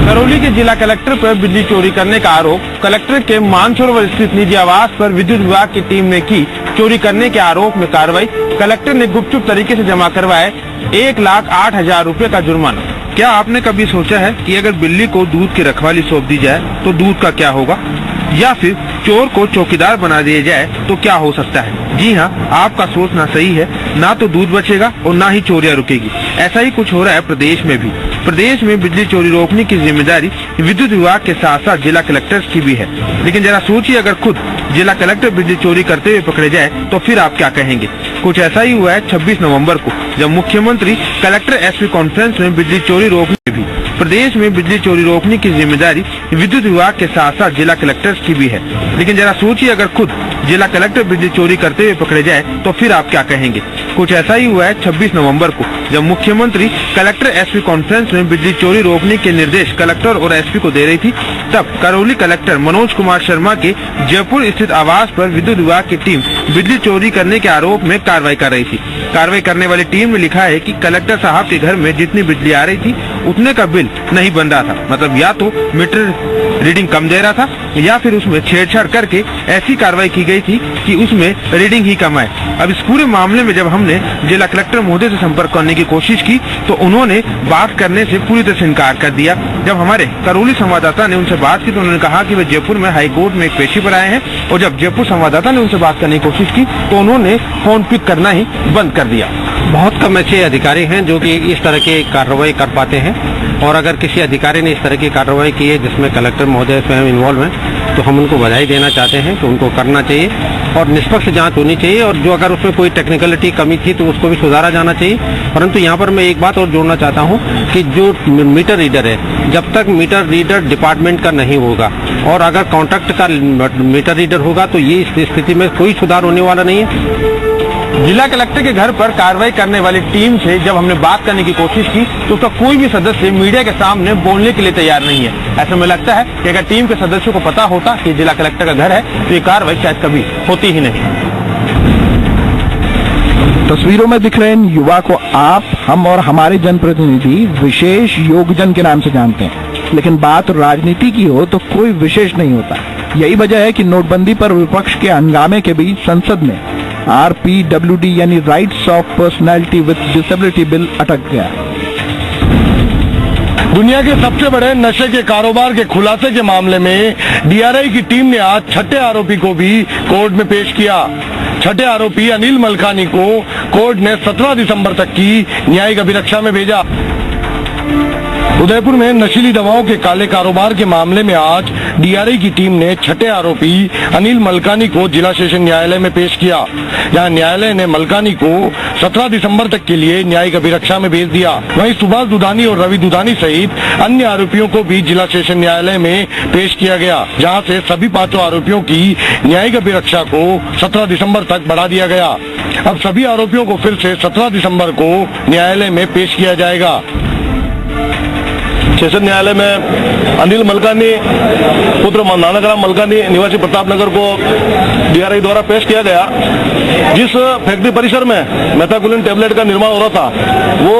करौली के जिला कलेक्टर पर बिजली चोरी करने का आरोप। कलेक्टर के मानसरोवर स्थित निजी आवास पर विद्युत विभाग की टीम ने की चोरी करने के आरोप में कार्रवाई। कलेक्टर ने गुपचुप तरीके से जमा करवाए 1,08,000 रुपए का जुर्माना। क्या आपने कभी सोचा है कि अगर बिल्ली को दूध की रखवाली सौंप दी जाए तो दूध का क्या होगा, या फिर चोर को चौकीदार बना दिया जाए तो क्या हो सकता है? जी हाँ, आपका सोचना सही है। ना तो दूध बचेगा और ना ही चोरियां रुकेगी। ऐसा ही कुछ हो रहा है प्रदेश में भी। प्रदेश में बिजली चोरी रोकने की जिम्मेदारी विद्युत विभाग के साथ साथ जिला कलेक्टर की भी है। लेकिन जरा सोचिए, अगर खुद जिला कलेक्टर बिजली चोरी करते हुए पकड़े जाए तो फिर आप क्या कहेंगे? कुछ ऐसा ही हुआ है 26 नवंबर को, जब मुख्यमंत्री कलेक्टर एसपी कॉन्फ्रेंस में बिजली चोरी रोकने भी। प्रदेश में बिजली चोरी रोकने की जिम्मेदारी विद्युत विभाग के साथ साथ जिला कलेक्टर की भी है। लेकिन जरा सोचिए, अगर खुद जिला कलेक्टर बिजली चोरी करते हुए पकड़े जाए तो फिर आप क्या कहेंगे? कुछ ऐसा ही हुआ है 26 नवंबर को, जब मुख्यमंत्री कलेक्टर एसपी कॉन्फ्रेंस में बिजली चोरी रोकने के निर्देश कलेक्टर और एसपी को दे रही थी। तब करौली कलेक्टर मनोज कुमार शर्मा के जयपुर स्थित आवास पर विद्युत विभाग की टीम बिजली चोरी करने के आरोप में कार्रवाई कर रही थी। कार्रवाई करने वाली टीम ने लिखा है कि कलेक्टर साहब के घर में जितनी बिजली आ रही थी उतने का बिल नहीं बन रहा था। मतलब या तो मीटर रीडिंग कम दे रहा था या फिर उसमें छेड़छाड़ करके ऐसी कार्रवाई की गई थी कि उसमें रीडिंग ही कम आए। अब इस पूरे मामले में जब हमने जिला कलेक्टर महोदय से संपर्क करने की कोशिश की तो उन्होंने बात करने से पूरी तरह से इनकार कर दिया। जब हमारे करौली संवाददाता ने उनसे बात की तो उन्होंने कहा कि वे जयपुर में हाई कोर्ट में एक पेशी पर आए हैं, और जब जयपुर संवाददाता ने उनसे बात करने की कोशिश की तो उन्होंने फोन पिक करना ही बंद कर दिया। बहुत कम ऐसे अधिकारी हैं जो कि इस तरह की कार्रवाई कर पाते हैं, और अगर किसी अधिकारी ने इस तरह की कार्रवाई की है जिसमें कलेक्टर महोदय स्वयं इन्वॉल्व हैं तो हम उनको बधाई देना चाहते हैं कि उनको करना चाहिए और निष्पक्ष जांच होनी चाहिए, और जो अगर उसमें कोई टेक्निकलिटी कमी थी तो उसको भी सुधारा जाना चाहिए। परंतु यहाँ पर मैं एक बात और जोड़ना चाहता हूँ कि जो मीटर रीडर है, जब तक मीटर रीडर डिपार्टमेंट का नहीं होगा और अगर कॉन्ट्रैक्ट का मीटर रीडर होगा तो ये स्थिति में कोई सुधार होने वाला नहीं है। जिला कलेक्टर के घर पर कार्रवाई करने वाली टीम से जब हमने बात करने की कोशिश की तो उसका कोई भी सदस्य मीडिया के सामने बोलने के लिए तैयार नहीं है। ऐसा में लगता है कि अगर टीम के सदस्यों को पता होता कि जिला कलेक्टर का घर है तो ये कार्रवाई शायद कभी होती ही नहीं। तस्वीरों में दिख रहे इन युवा को आप, हम और हमारे जनप्रतिनिधि विशेष योगजन के नाम से जानते हैं, लेकिन बात राजनीति की हो तो कोई विशेष नहीं होता। यही वजह है कि नोटबंदी पर विपक्ष के हंगामे के बीच संसद में RPWD यानी rights of personality with disability bill अटक गया। दुनिया के सबसे बड़े नशे के कारोबार के खुलासे के मामले में DRI की टीम ने आज छठे आरोपी को भी कोर्ट में पेश किया। छठे आरोपी अनिल मलकानी को कोर्ट ने 17 दिसंबर तक की न्यायिक अभिरक्षा में भेजा। उदयपुर में नशीली दवाओं के काले कारोबार के मामले में आज DRI की टीम ने छठे आरोपी अनिल मलकानी को जिला सेशन न्यायालय में पेश किया, जहां न्यायालय ने मलकानी को 17 दिसंबर तक के लिए न्यायिक अभिरक्षा में भेज दिया। वहीं सुभाष दुधानी और रवि दुधानी सहित अन्य आरोपियों को भी जिला सेशन न्यायालय में पेश किया गया, जहां से सभी 5 आरोपियों की न्यायिक अभिरक्षा को 17 दिसंबर तक बढ़ा दिया गया। अब सभी आरोपियों को फिर से 17 दिसंबर को न्यायालय में पेश किया जाएगा। सेशन न्यायालय में अनिल मलकानी पुत्र नानकराम मलकानी निवासी प्रतापनगर को DRI द्वारा पेश किया गया। जिस फैक्ट्री परिसर में मेथाक्विलिन टेबलेट का निर्माण हो रहा था वो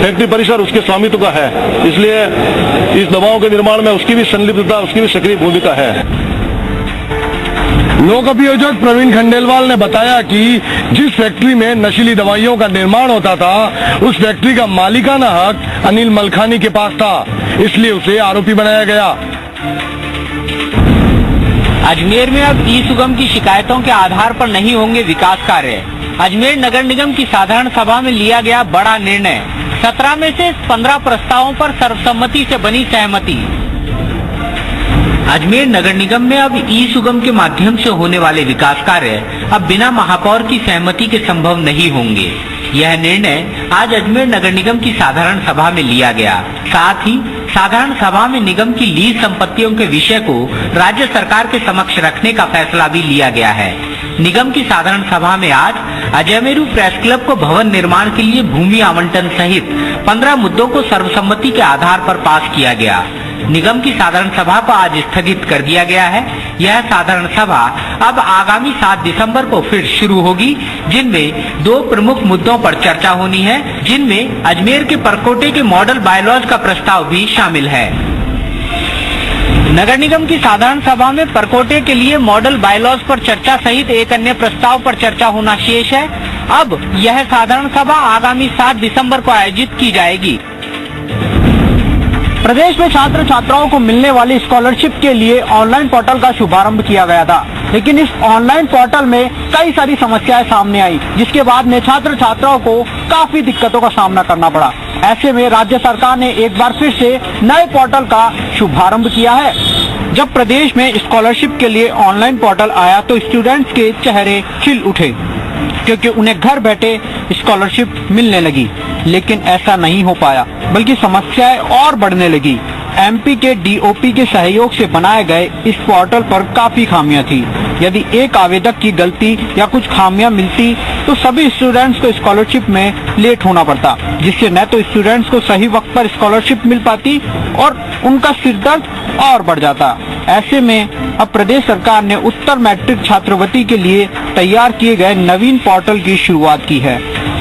फैक्ट्री परिसर उसके स्वामित्व का है, इसलिए इस दवाओं के निर्माण में उसकी भी संलिप्तता, उसकी भी सक्रिय भूमिका है। लोक अभियोजक प्रवीण खंडेलवाल ने बताया कि जिस फैक्ट्री में नशीली दवाइयों का निर्माण होता था उस फैक्ट्री का मालिकाना हक अनिल मलकानी के पास था, इसलिए उसे आरोपी बनाया गया। अजमेर में अब ई-सुगम की शिकायतों के आधार पर नहीं होंगे विकास कार्य। अजमेर नगर निगम की साधारण सभा में लिया गया बड़ा निर्णय। 17 में से 15 प्रस्तावों पर सर्वसम्मति से बनी सहमति। अजमेर नगर निगम में अब ई-सुगम के माध्यम से होने वाले विकास कार्य अब बिना महापौर की सहमति के संभव नहीं होंगे। यह निर्णय आज अजमेर नगर निगम की साधारण सभा में लिया गया। साथ ही साधारण सभा में निगम की लीज संपत्तियों के विषय को राज्य सरकार के समक्ष रखने का फैसला भी लिया गया है। निगम की साधारण सभा में आज अजमेरू प्रेस क्लब को भवन निर्माण के लिए भूमि आवंटन सहित 15 मुद्दों को सर्वसम्मति के आधार पर पास किया गया। निगम की साधारण सभा को आज स्थगित कर दिया गया है। यह साधारण सभा अब आगामी 7 दिसंबर को फिर शुरू होगी, जिनमें 2 प्रमुख मुद्दों पर चर्चा होनी है, जिनमें अजमेर के परकोटे के मॉडल बायलॉज का प्रस्ताव भी शामिल है। नगर निगम की साधारण सभा में परकोटे के लिए मॉडल बायलॉज पर चर्चा सहित एक अन्य प्रस्ताव पर चर्चा होना शेष है। अब यह साधारण सभा आगामी 7 दिसंबर को आयोजित की जाएगी। प्रदेश में छात्र छात्राओं को मिलने वाली स्कॉलरशिप के लिए ऑनलाइन पोर्टल का शुभारंभ किया गया था, लेकिन इस ऑनलाइन पोर्टल में कई सारी समस्याएं सामने आई, जिसके बाद में छात्र छात्राओं को काफी दिक्कतों का सामना करना पड़ा। ऐसे में राज्य सरकार ने एक बार फिर से नए पोर्टल का शुभारंभ किया है। जब प्रदेश में स्कॉलरशिप के लिए ऑनलाइन पोर्टल आया तो स्टूडेंट्स के चेहरे खिल उठे, क्योंकि उन्हें घर बैठे स्कॉलरशिप मिलने लगी। लेकिन ऐसा नहीं हो पाया, बल्कि समस्याएं और बढ़ने लगी। एमपी के डीओपी के सहयोग से बनाए गए इस पोर्टल पर काफी खामियां थी। यदि एक आवेदक की गलती या कुछ खामियां मिलती तो सभी स्टूडेंट्स को स्कॉलरशिप में लेट होना पड़ता, जिससे न तो स्टूडेंट्स को सही वक्त पर स्कॉलरशिप मिल पाती और उनका सिरदर्द और बढ़ जाता। ऐसे में अब प्रदेश सरकार ने उत्तर मैट्रिक छात्रवृत्ति के लिए तैयार किए गए नवीन पोर्टल की शुरुआत की है।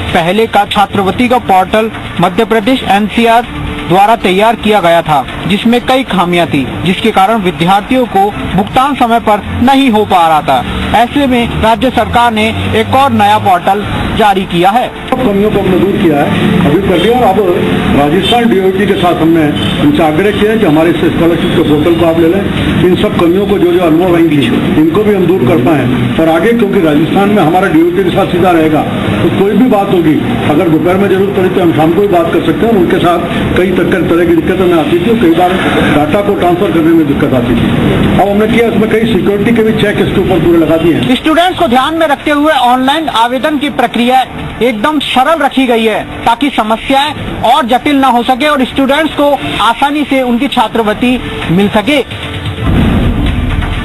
पहले का छात्रवृत्ति का पोर्टल मध्य प्रदेश एनसीआर द्वारा तैयार किया गया था, जिसमें कई खामियां थी, जिसके कारण विद्यार्थियों को भुगतान समय पर नहीं हो पा रहा था। ऐसे में राज्य सरकार ने एक और नया पोर्टल जारी किया है। कमियों को हमने दूर किया है, अभी कर दिया। और अब राजस्थान डीओटी के साथ हमने उनसे आग्रह किया है कि हमारे इस स्कॉलरशिप के पोर्टल को आप ले लें। इन सब कमियों को जो अनुभव आएंगी इनको भी हम दूर कर पाए और आगे, क्योंकि राजस्थान में हमारा डीओटी के साथ सीधा रहेगा, तो कोई भी बात होगी, अगर दोपहर में जरूरत पड़ी तो हम शाम को भी बात कर सकते हैं। उनके साथ कई तरह की दिक्कतें हमें आती थी, कई बार डाटा को ट्रांसफर करने में दिक्कत आती थी। अब हमने किया, इसमें कई सिक्योरिटी के भी चेक इसके ऊपर पूरे लगा दिए हैं। स्टूडेंट्स को ध्यान में रखते हुए ऑनलाइन आवेदन की प्रक्रिया एकदम सरल रखी गई है, ताकि समस्याएं और जटिल न हो सके और स्टूडेंट्स को आसानी से उनकी छात्रवृत्ति मिल सके।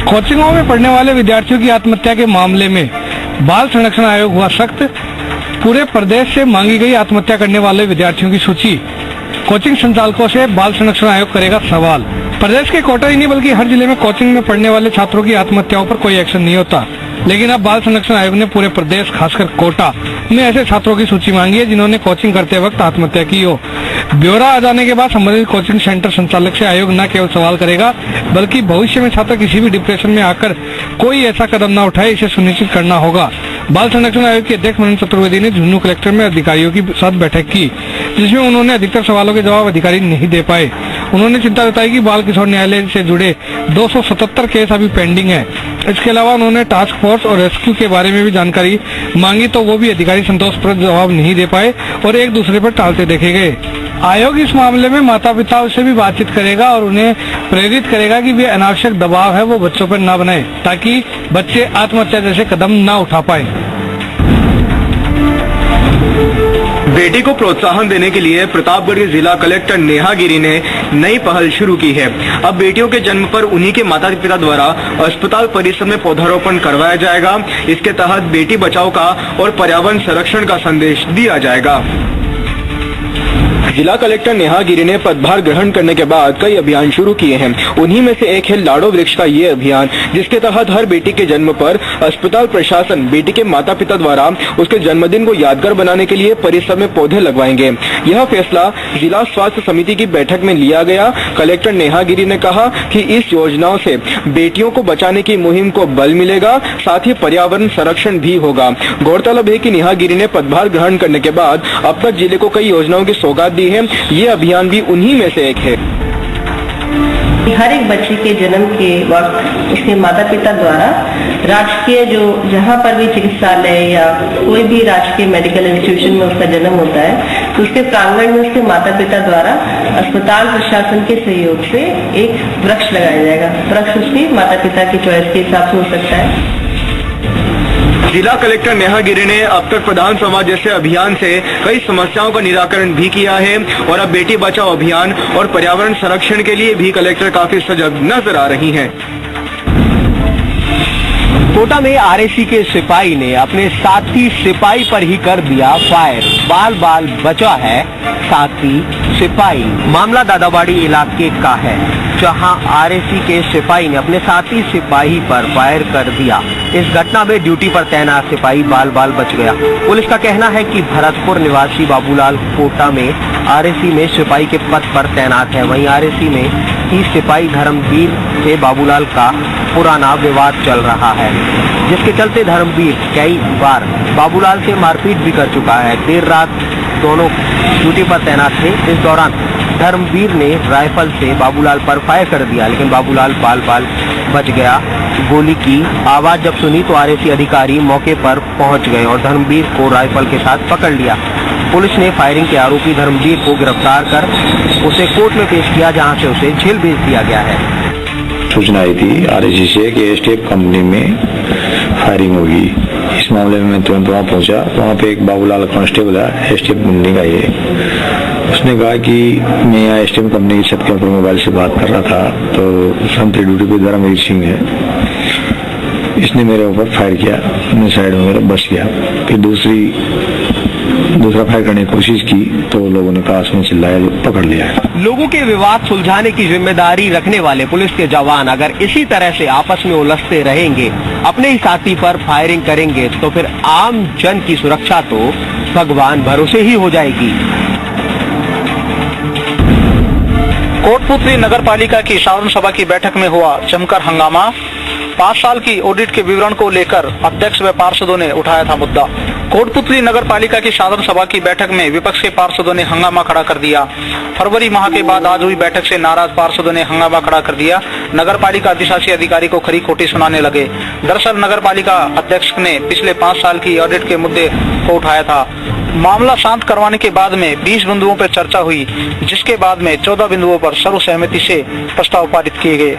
कोचिंगों में पढ़ने वाले विद्यार्थियों की आत्महत्या के मामले में बाल संरक्षण आयोग हुआ सख्त। पूरे प्रदेश से मांगी गई आत्महत्या करने वाले विद्यार्थियों की सूची कोचिंग संचालकों से बाल संरक्षण आयोग करेगा सवाल। प्रदेश के कोटा ही नहीं बल्कि हर जिले में कोचिंग में पढ़ने वाले छात्रों की आत्महत्याओं पर कोई एक्शन नहीं होता, लेकिन अब बाल संरक्षण आयोग ने पूरे प्रदेश खासकर कोटा में ऐसे छात्रों की सूची मांगी है जिन्होंने कोचिंग करते वक्त आत्महत्या की हो। ब्यौरा आ जाने के बाद संबंधित कोचिंग सेंटर संचालक से आयोग न केवल सवाल करेगा, बल्कि भविष्य में छात्र किसी भी डिप्रेशन में आकर कोई ऐसा कदम न उठाए, इसे सुनिश्चित करना होगा। बाल संरक्षण आयोग के अध्यक्ष मनन चतुर्वेदी ने झुंझुनू कलेक्टर में अधिकारियों के साथ बैठक की, जिसमें उन्होंने अधिकतर सवालों के जवाब अधिकारी नहीं दे पाए। उन्होंने चिंता जताई कि बाल किशोर न्यायालय से जुड़े 277 केस अभी पेंडिंग है। इसके अलावा उन्होंने टास्क फोर्स और रेस्क्यू के बारे में भी जानकारी मांगी, तो वो भी अधिकारी संतोषप्रद जवाब नहीं दे पाए और एक दूसरे पर टालते देखे गए। आयोग इस मामले में माता पिता से भी बातचीत करेगा और उन्हें प्रेरित करेगा कि वे अनावश्यक दबाव है वो बच्चों पर न बनाए, ताकि बच्चे आत्महत्या जैसे कदम न उठा पाए। बेटी को प्रोत्साहन देने के लिए प्रतापगढ़ के जिला कलेक्टर नेहा गिरी ने नई पहल शुरू की है। अब बेटियों के जन्म पर उन्हीं के माता पिता द्वारा अस्पताल परिसर में पौधारोपण करवाया जाएगा। इसके तहत बेटी बचाओ का और पर्यावरण संरक्षण का संदेश दिया जाएगा। जिला कलेक्टर नेहा गिरी ने पदभार ग्रहण करने के बाद कई अभियान शुरू किए हैं। उन्हीं में से एक है लाड़ो वृक्ष का ये अभियान, जिसके तहत हर बेटी के जन्म पर अस्पताल प्रशासन बेटी के माता पिता द्वारा उसके जन्मदिन को यादगार बनाने के लिए परिसर में पौधे लगवाएंगे। यह फैसला जिला स्वास्थ्य समिति की बैठक में लिया गया। कलेक्टर नेहा गिरी ने कहा कि इस योजनाओं से बेटियों को बचाने की मुहिम को बल मिलेगा, साथ ही पर्यावरण संरक्षण भी होगा। गौरतलब है कि नेहा गिरी ने पदभार ग्रहण करने के बाद अब तक जिले को कई योजनाओं की सौगात दी है। ये अभियान भी उन्हीं में से एक है। हर एक बच्चे के जन्म के वक्त उसके माता पिता द्वारा राजकीय जहाँ पर भी चिकित्सालय या कोई भी राजकीय मेडिकल इंस्टीट्यूशन में उसका जन्म होता है, तो उसके प्रांगण में उसके माता पिता द्वारा अस्पताल प्रशासन के सहयोग से एक वृक्ष लगाया जाएगा। वृक्ष उसके माता पिता की चॉइस के हिसाब से हो सकता है। जिला कलेक्टर नेहा गिरी ने अब तक प्रधान समाज जैसे अभियान से कई समस्याओं का निराकरण भी किया है और अब बेटी बचाओ अभियान और पर्यावरण संरक्षण के लिए भी कलेक्टर काफी सजग नजर आ रही हैं। कोटा में आरएसी के सिपाही ने अपने साथी सिपाही पर ही कर दिया फायर। बाल बाल बचा है साथी सिपाही। मामला दादाबाड़ी इलाके का है। जहां आरएसी के सिपाही ने अपने साथी सिपाही पर फायर कर दिया। इस घटना में ड्यूटी पर तैनात सिपाही बाल बाल बच गया। पुलिस का कहना है कि भरतपुर निवासी बाबूलाल कोटा में आरएसी में सिपाही के पद पर तैनात है। वहीं आरएसी में ही सिपाही धर्मवीर से बाबूलाल का पुराना विवाद चल रहा है, जिसके चलते धर्मवीर कई बार बाबूलाल से मारपीट भी कर चुका है। देर रात दोनों ड्यूटी पर तैनात थे। इस दौरान धर्मवीर ने राइफल से बाबूलाल पर फायर कर दिया, लेकिन बाबूलाल बाल बाल बच गया। गोली की आवाज जब सुनी तो आरएसी अधिकारी मौके पर पहुंच गए और धर्मवीर को राइफल के साथ पकड़ लिया। पुलिस ने फायरिंग के आरोपी धर्मवीर को गिरफ्तार कर उसे कोर्ट में पेश किया, जहां से उसे जेल भेज दिया गया है। सूचना आई थी आरएसी से कि एसटीएफ कंपनी में फायरिंग होगी। इस मामले में मैं तुरंत वहाँ पहुंचा। वहाँ पे एक बाबूलाल कांस्टेबल है एसटीएफ कंपनी का, ये उसने कहा कि मैं यहाँ एसटीएफ कंपनी की छत के ऊपर मोबाइल से बात कर रहा था, तो संतरी ड्यूटी पे धर्मवीर सिंह है, इसने मेरे ऊपर फायर किया। मैं साइड में मेरा बच गया। फिर दूसरा फायर करने की कोशिश की तो लोगों ने कहा, सुन चिल्लाया, जो पकड़ लिया है। लोगों के विवाद सुलझाने की जिम्मेदारी रखने वाले पुलिस के जवान अगर इसी तरह से आपस में उलझते रहेंगे, अपने ही साथी पर फायरिंग करेंगे, तो फिर आम जन की सुरक्षा तो भगवान भरोसे ही हो जाएगी। कोटपुतली नगर पालिका की साधारण सभा की बैठक में हुआ जमकर हंगामा। 5 साल की ऑडिट के विवरण को लेकर अध्यक्ष व पार्षदों ने उठाया था मुद्दा। कोटपुतली नगर पालिका की साधारण सभा की बैठक में विपक्ष के पार्षदों ने हंगामा खड़ा कर दिया। फरवरी माह के बाद आज हुई बैठक से नाराज पार्षदों ने हंगामा खड़ा कर दिया। नगर पालिका अधिशासी अधिकारी को खरी खोटी सुनाने लगे। दरअसल नगर पालिका अध्यक्ष ने पिछले 5 साल की ऑडिट के मुद्दे को उठाया था। मामला शांत करवाने के बाद में 20 बिंदुओं पर चर्चा हुई, जिसके बाद में 14 बिंदुओं पर सर्वसहमति से प्रस्ताव पारित किए गए।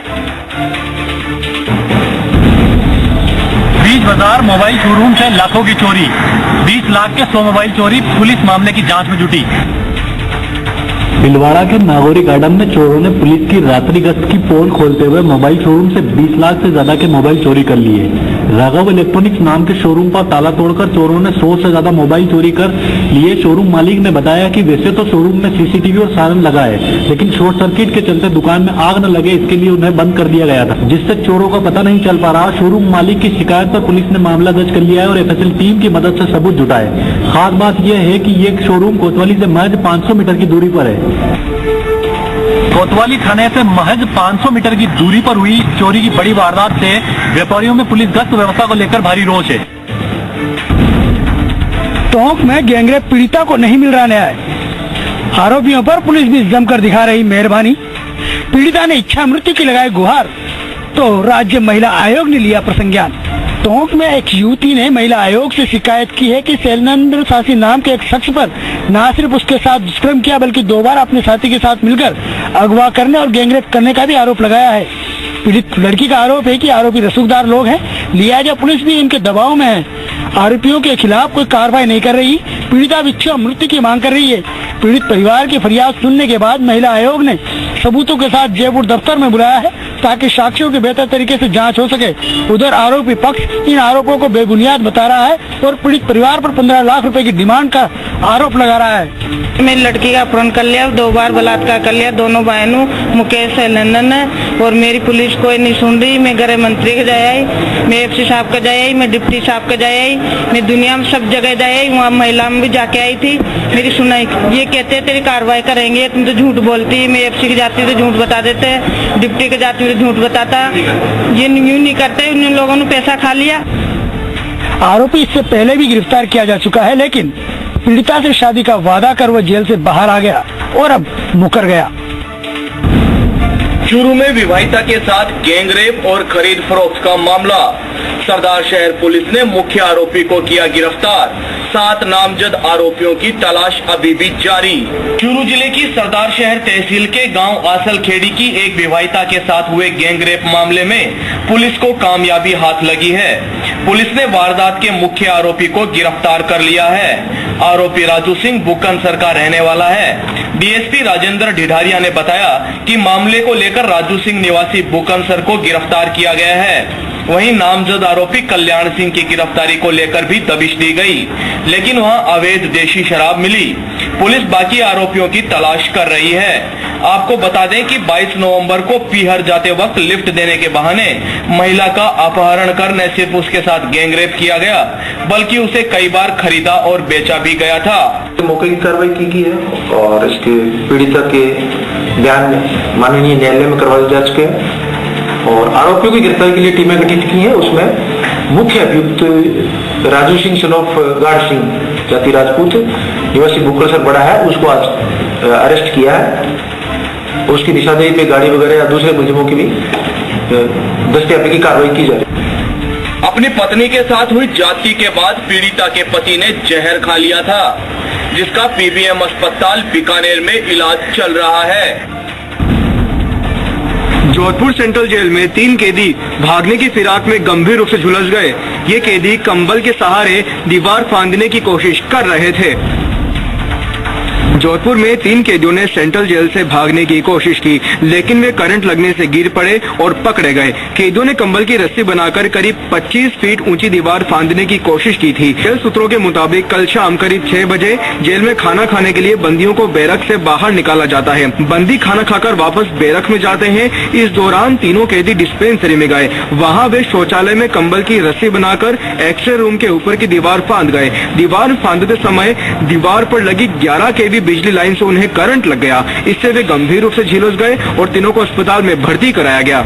बीच बाजार मोबाइल शोरूम से लाखों की चोरी, 20 लाख के 100 मोबाइल चोरी, पुलिस मामले की जांच में जुटी। भीलवाड़ा के नागौरी गार्डन में चोरों ने पुलिस की रात्रि गश्त की पोल खोलते हुए मोबाइल शोरूम से 20 लाख से ज्यादा के मोबाइल चोरी कर लिए। राघव इलेक्ट्रॉनिक्स नाम के शोरूम पर ताला तोड़कर चोरों ने 100 से ज्यादा मोबाइल चोरी कर लिए। शोरूम मालिक ने बताया कि वैसे तो शोरूम में सीसीटीवी और सायरन लगा है, लेकिन शॉर्ट सर्किट के चलते दुकान में आग न लगे, इसके लिए उन्हें बंद कर दिया गया था, जिससे चोरों का पता नहीं चल पा रहा। शोरूम मालिक की शिकायत पर पुलिस ने मामला दर्ज कर लिया है और एफएसएल टीम की मदद से सबूत जुटाए। खास बात यह है कि ये शोरूम कोतवाली से महज 500 मीटर की दूरी पर है। कोतवाली थाने से महज 500 मीटर की दूरी पर हुई चोरी की बड़ी वारदात से व्यापारियों में पुलिस गश्त व्यवस्था को लेकर भारी रोष है। टोंक में गैंगरेप पीड़िता को नहीं मिल रहा न्याय। आरोपियों पर पुलिस भी जमकर दिखा रही मेहरबानी। पीड़िता ने इच्छा मृत्यु की लगाई गुहार, तो राज्य महिला आयोग ने लिया प्रसंज्ञान। टोंक में एक युवती ने महिला आयोग से शिकायत की है कि शैलेंद्र सासी नाम के एक शख्स पर न सिर्फ उसके साथ दुष्कर्म किया, बल्कि 2 बार अपने साथी के साथ मिलकर अगवा करने और गैंगरेप करने का भी आरोप लगाया है। पीड़ित लड़की का आरोप है कि आरोपी रसूखदार लोग हैं, लिहाजा पुलिस भी इनके दबाव में है। आरोपियों के खिलाफ कोई कार्रवाई नहीं कर रही। पीड़िता इच्छा मृत्यु की मांग कर रही है। पीड़ित परिवार की फरियाद सुनने के बाद महिला आयोग ने सबूतों के साथ जयपुर दफ्तर में बुलाया है, ताकि साक्ष्यों की बेहतर तरीके से जांच हो सके। उधर आरोपी पक्ष इन आरोपों को बेबुनियाद बता रहा है और पीड़ित परिवार पर 15 लाख रुपए की डिमांड का आरोप लगा रहा है। मेरी लड़की का अपहरण कर लिया, 2 बार बलात्कार कर लिया, दोनों बहनों मुकेश शैलेंद्र ने, और मेरी पुलिस कोई नहीं सुन रही। मैं गृह मंत्री के जाए, मैं एफसी साहब का जाए, मैं डिप्टी साहब का जाए, मैं दुनिया में सब जगह जाए, वहाँ महिला में भी जाके आई थी। मेरी सुनाई ये कहते तेरी कार्रवाई करेंगे, तुम तो झूठ बोलती। मैं एफसी की जाती तो झूठ बता देते, डिप्टी के जाती तो झूठ बताता। ये यूं नहीं करते, उन लोगों ने पैसा खा लिया। आरोपी इससे पहले भी गिरफ्तार किया जा चुका है, लेकिन पीड़िता से शादी का वादा कर वह जेल से बाहर आ गया और अब मुकर गया। चूरू में विवाहिता के साथ गैंगरेप और खरीद फरोख्त का मामला। सरदार शहर पुलिस ने मुख्य आरोपी को किया गिरफ्तार। 7 नामजद आरोपियों की तलाश अभी भी जारी। चूरू जिले की सरदार शहर तहसील के गांव आसल खेड़ी की एक विवाहिता के साथ हुए गैंगरेप मामले में पुलिस को कामयाबी हाथ लगी है। पुलिस ने वारदात के मुख्य आरोपी को गिरफ्तार कर लिया है। आरोपी राजू सिंह बुकनसर का रहने वाला है। डीएसपी राजेंद्र ढिढारिया ने बताया कि मामले को लेकर राजू सिंह निवासी बुकनसर को गिरफ्तार किया गया है। वहीं नामजद आरोपी कल्याण सिंह की गिरफ्तारी को लेकर भी दबिश दी गई, लेकिन वहां अवैध देशी शराब मिली। पुलिस बाकी आरोपियों की तलाश कर रही है। आपको बता दें कि 22 नवंबर को पीहर जाते वक्त लिफ्ट देने के बहाने महिला का अपहरण कर न सिर्फ उसके साथ गैंगरेप किया गया बल्कि उसे कई बार खरीदा और बेचा भी गया था। मौके की कार्रवाई की है और इसके पीड़िता के बयान माननीय न्यायालय में करवाए जा चुके हैं और आरोपियों की गिरफ्तारी के लिए टीमें गठित की हैं। उसमें मुख्य अभियुक्त Raju Singh son of guard Singh जाति राजपूत निवासी बुकड़सर बड़ा है, उसको आज अरेस्ट किया है। उसकी निशानदेही पे गाड़ी वगैरह या दूसरे मुलजिमों की भी दस्तयाबी की कार्रवाई की जा रही है। अपनी पत्नी के साथ हुई जाति के बाद पीड़िता के पति ने जहर खा लिया था, जिसका पीबीएम अस्पताल बीकानेर में इलाज चल रहा है। जोधपुर सेंट्रल जेल में 3 कैदी भागने की फिराक में गंभीर रूप से झुलस गए। ये कैदी कंबल के सहारे दीवार फांदने की कोशिश कर रहे थे। जोधपुर में 3 कैदियों ने सेंट्रल जेल से भागने की कोशिश की, लेकिन वे करंट लगने से गिर पड़े और पकड़े गए। कैदियों ने कंबल की रस्सी बनाकर करीब 25 फीट ऊंची दीवार फांदने की कोशिश की थी। जेल सूत्रों के मुताबिक कल शाम करीब 6 बजे जेल में खाना खाने के लिए बंदियों को बैरक से बाहर निकाला जाता है। बंदी खाना खाकर वापस बैरक में जाते हैं। इस दौरान तीनों कैदी डिस्पेंसरी में गए। वहाँ वे शौचालय में कंबल की रस्सी बनाकर एक्सरे रूम के ऊपर की दीवार फांद गए। दीवार फांदते समय दीवार पर लगी 11 kV बिजली लाइन से उन्हें करंट लग गया। इससे वे गंभीर रूप से झुलस गए और तीनों को अस्पताल में भर्ती कराया गया।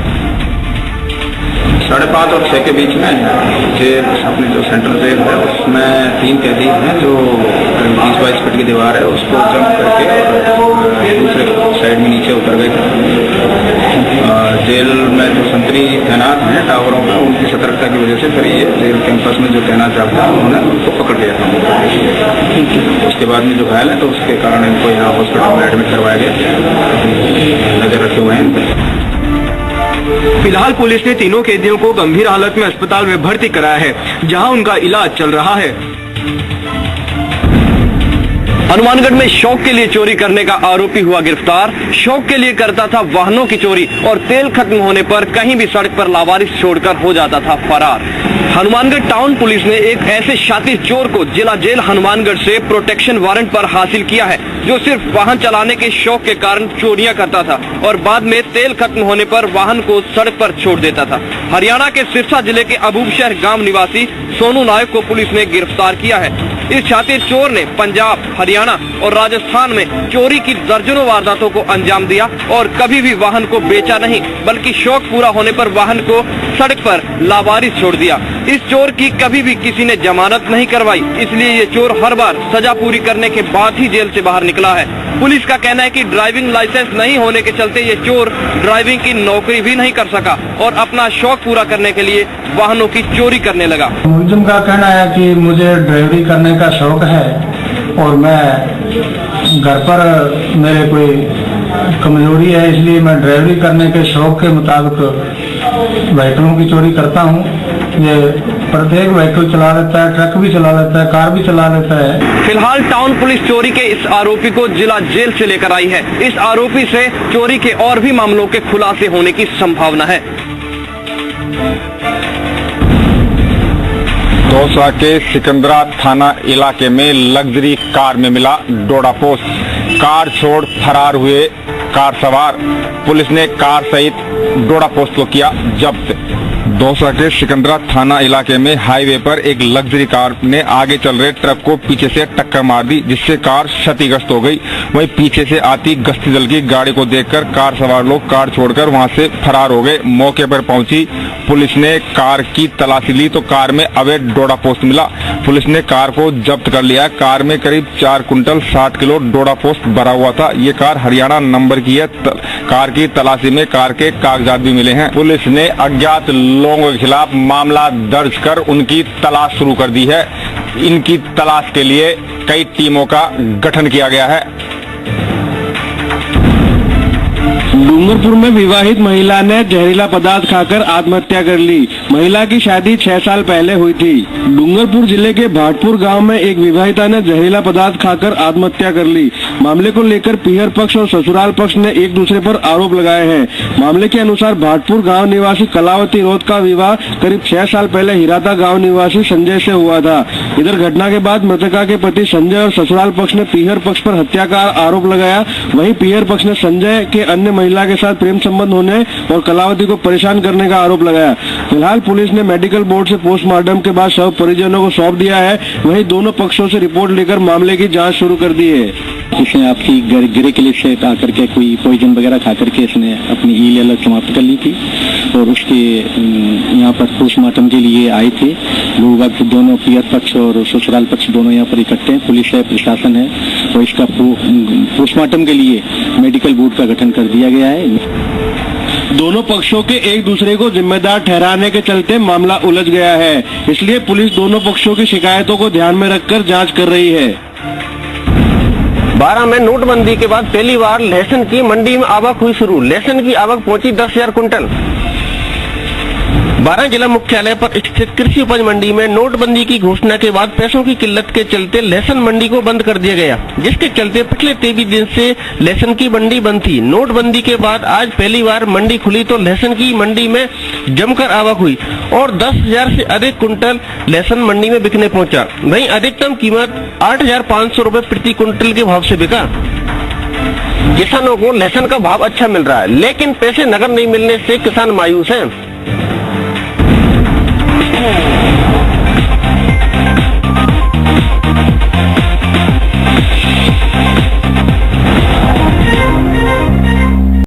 5:30 और 6 के बीच में जेल अपनी जो सेंट्रल जेल है उसमें 3 कैदी हैं जो 20-22 फीट की दीवार है उसको जंप करके दूसरे साइड में नीचे उतर गए थे। जेल में जो संतरी तैनात हैं टावरों में उनकी सतर्कता की वजह से फिर ये जेल कैंपस में जो तैनात जाता है उन्होंने उनको पकड़ लिया था। उसके बाद में जो घायल है तो उसके कारण इनको यहाँ हॉस्पिटल में एडमिट करवाया गया, नजर रखे हुए हैं। फिलहाल पुलिस ने तीनों कैदियों को गंभीर हालत में अस्पताल में भर्ती कराया है, जहां उनका इलाज चल रहा है। हनुमानगढ़ में शौक के लिए चोरी करने का आरोपी हुआ गिरफ्तार। शौक के लिए करता था वाहनों की चोरी और तेल खत्म होने पर कहीं भी सड़क पर लावारिस छोड़कर हो जाता था फरार। हनुमानगढ़ टाउन पुलिस ने एक ऐसे शातिर चोर को जिला जेल हनुमानगढ़ से प्रोटेक्शन वारंट पर हासिल किया है, जो सिर्फ वाहन चलाने के शौक के कारण चोरियां करता था और बाद में तेल खत्म होने पर वाहन को सड़क पर छोड़ देता था। हरियाणा के सिरसा जिले के अबूबशहर गांव निवासी सोनू नायक को पुलिस ने गिरफ्तार किया है। इस शातिर चोर ने पंजाब, हरियाणा और राजस्थान में चोरी की दर्जनों वारदातों को अंजाम दिया और कभी भी वाहन को बेचा नहीं, बल्कि शौक पूरा होने पर वाहन को सड़क पर लावारिस छोड़ दिया। इस चोर की कभी भी किसी ने जमानत नहीं करवाई, इसलिए ये चोर हर बार सजा पूरी करने के बाद ही जेल से बाहर निकला है। पुलिस का कहना है कि ड्राइविंग लाइसेंस नहीं होने के चलते ये चोर ड्राइविंग की नौकरी भी नहीं कर सका और अपना शौक पूरा करने के लिए वाहनों की चोरी करने लगा। मुलजिम का कहना है कि मुझे ड्राइवरी करने का शौक है और मैं घर पर मेरे कोई कमजोरी है, इसलिए मैं ड्राइवरी करने के शौक के मुताबिक व्हीकलों की चोरी करता हूँ। ये प्रत्येक व्हीकल चला लेता है, ट्रक भी चला लेता है, कार भी चला लेता है। फिलहाल टाउन पुलिस चोरी के इस आरोपी को जिला जेल से लेकर आई है। इस आरोपी से चोरी के और भी मामलों के खुलासे होने की संभावना है। दौसा के सिकंदरा थाना इलाके में लग्जरी कार में मिला डोडा पोस्ट। कार छोड़ फरार हुए कार सवार। पुलिस ने कार सहित डोडा पोस्ट को किया जब्त। दौसा के सिकंदरा थाना इलाके में हाईवे पर एक लग्जरी कार ने आगे चल रहे ट्रक को पीछे से टक्कर मार दी, जिससे कार क्षतिग्रस्त हो गई। वहीं पीछे से आती गश्ती दल की गाड़ी को देखकर कार सवार लोग कार छोड़कर वहां से फरार हो गए। मौके पर पहुंची पुलिस ने कार की तलाशी ली तो कार में अवैध डोडा पोस्ट मिला। पुलिस ने कार को जब्त कर लिया। कार में करीब 4 कुंटल 60 किलो डोडा पोस्ट भरा हुआ था। ये कार हरियाणा नंबर की है। कार की तलाशी में कार के कागजात भी मिले हैं। पुलिस ने अज्ञात लोगों के खिलाफ मामला दर्ज कर उनकी तलाश शुरू कर दी है। इनकी तलाश के लिए कई टीमों का गठन किया गया है। डूंगरपुर में विवाहित महिला ने जहरीला पदार्थ खाकर आत्महत्या कर ली। महिला की शादी 6 साल पहले हुई थी। डूंगरपुर जिले के भाटपुर गांव में एक विवाहिता ने जहरीला पदार्थ खाकर आत्महत्या कर ली। मामले को लेकर पीहर पक्ष और ससुराल पक्ष ने एक दूसरे पर आरोप लगाए हैं। मामले के अनुसार भाटपुर गांव निवासी कलावती रोध का विवाह करीब 6 साल पहले हिराता गांव निवासी संजय से हुआ था। इधर घटना के बाद मृतका के पति संजय और ससुराल पक्ष ने पीहर पक्ष पर हत्या का आरोप लगाया। वहीं पीहर पक्ष ने संजय के अन्य महिला के साथ प्रेम संबंध होने और कलावती को परेशान करने का आरोप लगाया। फिलहाल पुलिस ने मेडिकल बोर्ड से पोस्टमार्टम के बाद शव परिजनों को सौंप दिया है। वहीं दोनों पक्षों से रिपोर्ट लेकर मामले की जाँच शुरू कर दी है। इसने आपकी गिरे के लिए आकर के कोई पॉइजन वगैरह खा करके इसने अपनी ईल अलग समाप्त कर ली थी और उसके यहाँ पर पोस्टमार्टम के लिए आए थे लोग। दोनों पीहर पक्ष और ससुराल पक्ष दोनों यहाँ पर इकट्ठे हैं। पुलिस है, प्रशासन है और इसका पोस्टमार्टम के लिए मेडिकल बोर्ड का गठन कर दिया गया है। दोनों पक्षों के एक दूसरे को जिम्मेदार ठहराने के चलते मामला उलझ गया है, इसलिए पुलिस दोनों पक्षों की शिकायतों को ध्यान में रखकर जांच कर रही है। 12 में नोटबंदी के बाद पहली बार लहसुन की मंडी में आवक हुई शुरू। लहसुन की आवक पहुंची 10,000 कुंटल। 12 जिला मुख्यालय पर स्थित कृषि उपज मंडी में नोटबंदी की घोषणा के बाद पैसों की किल्लत के चलते लहसुन मंडी को बंद कर दिया गया, जिसके चलते पिछले 23 दिन से लहसुन की मंडी बंद थी। नोटबंदी के बाद आज पहली बार मंडी खुली तो लहसुन की मंडी में जमकर आवक हुई और 10,000 से अधिक कुंटल लहसुन मंडी में बिकने पहुंचा। वहीं अधिकतम कीमत 8,500 रुपए प्रति कुंटल के भाव से बिका। किसानों को लहसुन का भाव अच्छा मिल रहा है, लेकिन पैसे नगद नहीं मिलने से किसान मायूस हैं।